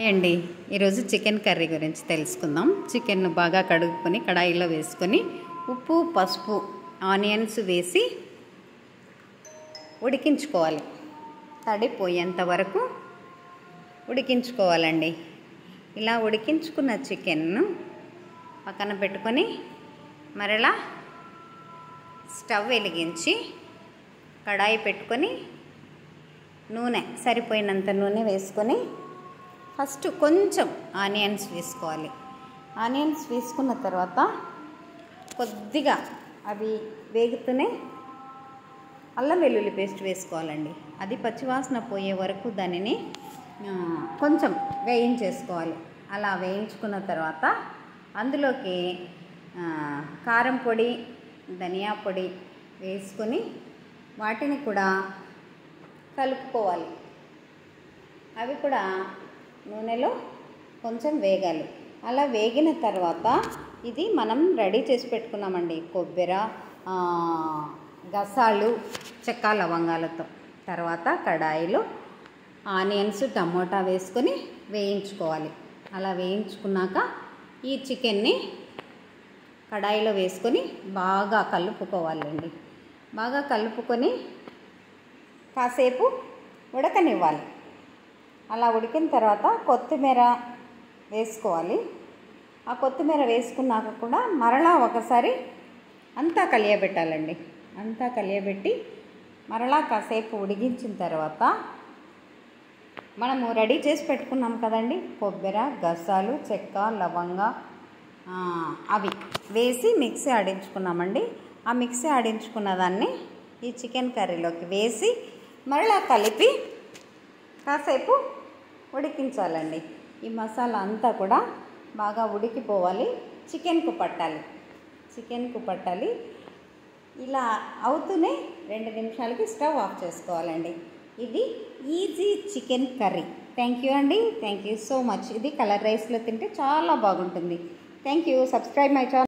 అండి ఈరోజు chicken curry గురించి తెలుసుకుందాం. చికెన్ బాగా కడుగుకొని కడాయిలో వేసుకొని ఉప్పు పసుపు ఆనియన్స్ వేసి ఉడికించుకోవాలి. తడిపోయేంత వరకు ఉడికించుకోవాలండి. ఇలా ఉడికించుకున్న చికెన్ను పక్కన పెట్టుకొని మరలా స్టవ్ వెలిగించి కడాయి పెట్టుకొని నూనె సరిపోయినంత నూనె వేసుకొని ఫస్ట్ కొంచెం ఆనియన్స్ వేసుకోవాలి. ఆనియన్స్ వేసుకున్న తర్వాత కొద్దిగా అవి వేగుతూనే అల్లం వెల్లుల్లి పేస్ట్ వేసుకోవాలండి. అది పచ్చివాసన పోయే వరకు దానిని కొంచెం వేయించేసుకోవాలి. అలా వేయించుకున్న తర్వాత అందులోకి కారం పొడి ధనియా పొడి వేసుకొని వాటిని కూడా కలుపుకోవాలి. అవి కూడా నూనెలో కొంచెం వేగాలి. అలా వేగిన తర్వాత ఇది మనం రెడీ చేసి పెట్టుకున్నామండి, కొబ్బరి గసాలు చెక్క లవంగాలతో. తర్వాత కడాయిలో ఆనియన్స్ టమోటా వేసుకొని వేయించుకోవాలి. అలా వేయించుకున్నాక ఈ చికెన్ని కడాయిలో వేసుకొని బాగా కలుపుకోవాలండి. బాగా కలుపుకొని కాసేపు ఉడకనివ్వాలి. అలా ఉడికిన తర్వాత కొత్తిమీర వేసుకోవాలి. ఆ కొత్తిమీర వేసుకున్నాక కూడా మరలా ఒకసారి అంతా కలియబెట్టాలండి. అంతా కలియబెట్టి మరలా కాసేపు ఉడికించిన తర్వాత మనము రెడీ చేసి పెట్టుకున్నాం కదండి, కొబ్బరి గసాలు చెక్క లవంగ అవి వేసి మిక్సీ ఆడించుకున్నామండి. ఆ మిక్సీ ఆడించుకున్న దాన్ని ఈ చికెన్ కర్రీలోకి వేసి మరలా కలిపి కాసేపు ఉడికించాలండి. ఈ మసాలా అంతా కూడా బాగా ఉడికిపోవాలి, చికెన్కు పట్టాలి. ఇలా అవుతూనే 2 నిమిషాలకి స్టవ్ ఆఫ్ చేసుకోవాలండి. ఇది easy chicken curry. Thank you అండి. Thank you so much. ఇది కలర్ రైస్లో తింటే చాలా బాగుంటుంది. Thank you. Subscribe my channel.